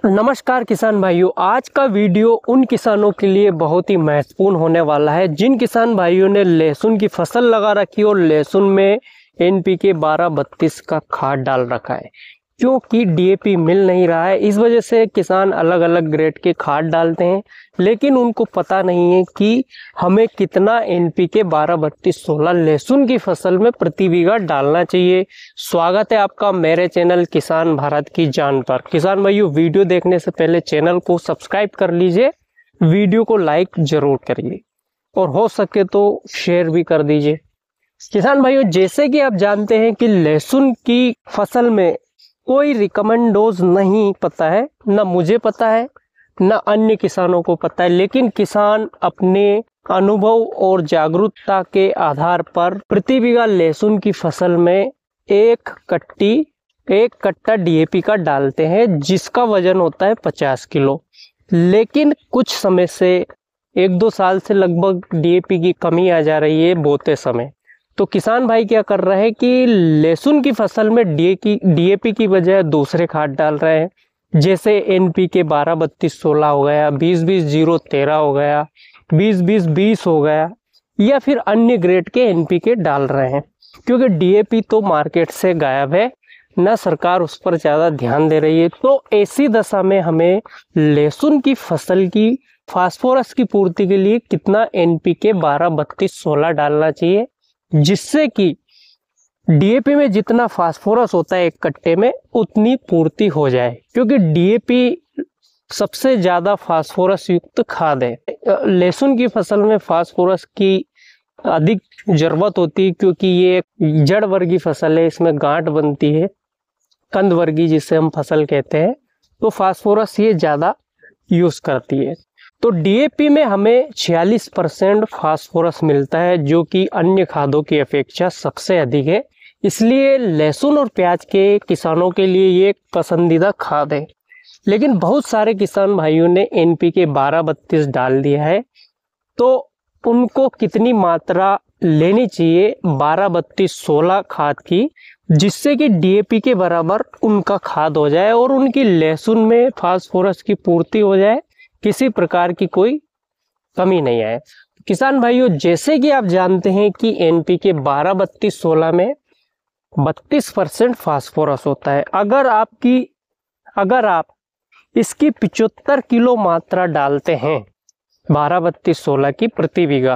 नमस्कार किसान भाइयों, आज का वीडियो उन किसानों के लिए बहुत ही महत्वपूर्ण होने वाला है जिन किसान भाइयों ने लहसुन की फसल लगा रखी और लहसुन में NPK 12-32 का खाद डाल रखा है। क्योंकि DAP मिल नहीं रहा है, इस वजह से किसान अलग अलग ग्रेड के खाद डालते हैं, लेकिन उनको पता नहीं है कि हमें कितना NPK 12-32-16 लहसुन की फसल में प्रति बीघा डालना चाहिए। स्वागत है आपका मेरे चैनल किसान भारत की जान पर। किसान भाइयों, वीडियो देखने से पहले चैनल को सब्सक्राइब कर लीजिए, वीडियो को लाइक जरूर करिए और हो सके तो शेयर भी कर दीजिए। किसान भाइयों, जैसे कि आप जानते हैं कि लहसुन की फसल में कोई रिकमेंड डोज नहीं पता है, ना मुझे पता है ना अन्य किसानों को पता है, लेकिन किसान अपने अनुभव और जागरूकता के आधार पर प्रति बीघा लहसुन की फसल में एक कट्टा DAP का डालते हैं, जिसका वजन होता है 50 किलो। लेकिन कुछ समय से 1-2 साल से लगभग DAP की कमी आ जा रही है बोते समय। तो किसान भाई क्या कर रहे हैं कि लहसुन की फसल में DAP की बजाय दूसरे खाद डाल रहे हैं, जैसे NPK 12-32-16 हो गया, 20-20-0-13 हो गया, 20-20-20 हो गया, या फिर अन्य ग्रेड के NPK डाल रहे हैं। क्योंकि DAP तो मार्केट से गायब है, ना सरकार उस पर ज़्यादा ध्यान दे रही है। तो ऐसी दशा में हमें लहसुन की फसल की फास्फोरस की पूर्ति के लिए कितना NPK 12-32-16 डालना चाहिए, जिससे कि DAP में जितना फास्फोरस होता है एक कट्टे में उतनी पूर्ति हो जाए। क्योंकि DAP सबसे ज्यादा फास्फोरस युक्त खाद है। लहसुन की फसल में फास्फोरस की अधिक जरूरत होती है, क्योंकि ये एक जड़ वर्गीय फसल है, इसमें गांठ बनती है, कंद वर्गीय जिसे हम फसल कहते हैं, तो फास्फोरस ये ज्यादा यूज करती है। तो DAP में हमें 46% फास्फोरस मिलता है, जो कि अन्य खादों की अपेक्षा सबसे अधिक है। इसलिए लहसुन और प्याज के किसानों के लिए ये एक पसंदीदा खाद है। लेकिन बहुत सारे किसान भाइयों ने NPK 12-32 डाल दिया है, तो उनको कितनी मात्रा लेनी चाहिए 12-32-16 खाद की, जिससे कि DAP के बराबर उनका खाद हो जाए और उनकी लहसुन में फास्फोरस की पूर्ति हो जाए, किसी प्रकार की कोई कमी नहीं आए। किसान भाइयों, जैसे कि आप जानते हैं कि NPK 12-32-16 में 32% फास्फोरस होता है। अगर आप इसकी 75 किलो मात्रा डालते हैं 12-32-16 की प्रति बीघा,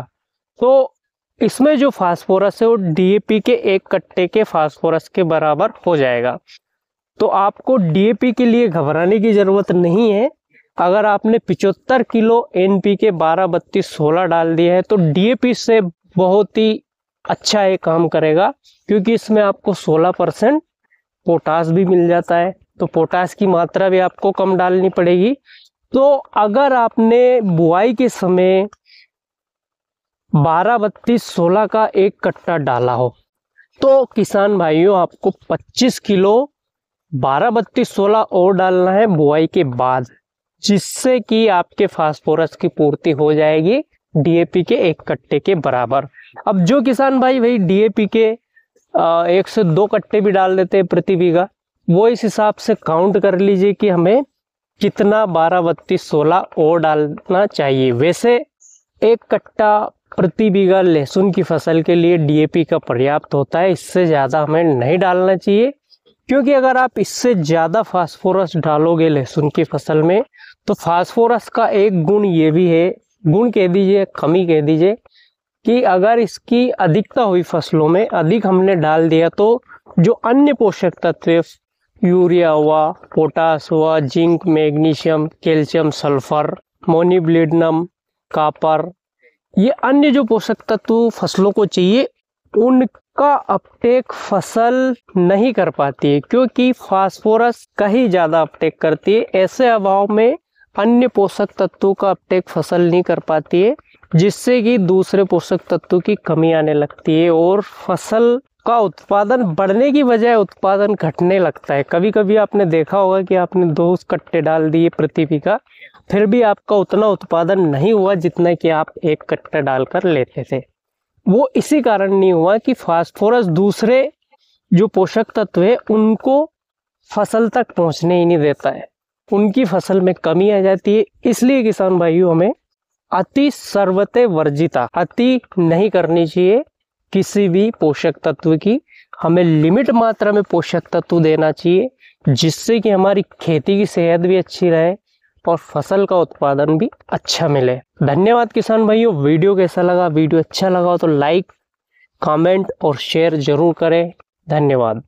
तो इसमें जो फास्फोरस है वो DAP के एक कट्टे के फास्फोरस के बराबर हो जाएगा। तो आपको DAP के लिए घबराने की जरूरत नहीं है। अगर आपने 75 किलो NPK 12-32-16 डाल दिया है तो DAP से बहुत ही अच्छा ये काम करेगा, क्योंकि इसमें आपको 16% पोटास भी मिल जाता है। तो पोटास की मात्रा भी आपको कम डालनी पड़ेगी। तो अगर आपने बुआई के समय 12-32-16 का एक कट्टा डाला हो, तो किसान भाइयों आपको 25 किलो 12-32-16 और डालना है बुआई के बाद, जिससे कि आपके फास्फोरस की पूर्ति हो जाएगी DAP के एक कट्टे के बराबर। अब जो किसान भाई DAP के 1 से 2 कट्टे भी डाल देते हैं प्रति बीघा, वो इस हिसाब से काउंट कर लीजिए कि हमें कितना 12-32-16 और डालना चाहिए। वैसे एक कट्टा प्रति बीघा लहसुन की फसल के लिए DAP का पर्याप्त होता है, इससे ज़्यादा हमें नहीं डालना चाहिए। क्योंकि अगर आप इससे ज़्यादा फास्फोरस डालोगे लहसुन की फसल में, तो फास्फोरस का एक गुण ये भी है, गुण कह दीजिए, कमी कह दीजिए, कि अगर इसकी अधिकता हुई फसलों में अधिक हमने डाल दिया तो जो अन्य पोषक तत्व, यूरिया हुआ, पोटास हुआ, zinc, magnesium, calcium, sulphur, molybdenum, copper, ये अन्य जो पोषक तत्व फसलों को चाहिए, उनका अपटेक फसल नहीं कर पाती है, क्योंकि फास्फोरस का ही ज़्यादा अपटेक करती है। ऐसे अभाव में अन्य पोषक तत्वों का अपटेक फसल नहीं कर पाती है, जिससे कि दूसरे पोषक तत्वों की कमी आने लगती है और फसल का उत्पादन बढ़ने की बजाय उत्पादन घटने लगता है। कभी कभी आपने देखा होगा कि आपने 2 कट्टे डाल दिए प्रति बीघा, फिर भी आपका उतना उत्पादन नहीं हुआ जितना कि आप 1 कट्टा डालकर लेते थे। वो इसी कारण नहीं हुआ कि फास्फोरस दूसरे जो पोषक तत्व है उनको फसल तक पहुंचने ही नहीं देता है। उनकी फसल में कमी आ जाती है। इसलिए किसान भाइयों हमें अति सर्वते वर्जिता, अति नहीं करनी चाहिए किसी भी पोषक तत्व की। हमें लिमिट मात्रा में पोषक तत्व देना चाहिए, जिससे कि हमारी खेती की सेहत भी अच्छी रहे और फसल का उत्पादन भी अच्छा मिले। धन्यवाद किसान भाइयों। वीडियो कैसा लगा? वीडियो अच्छा लगा तो लाइक, कमेंट और शेयर जरूर करें। धन्यवाद।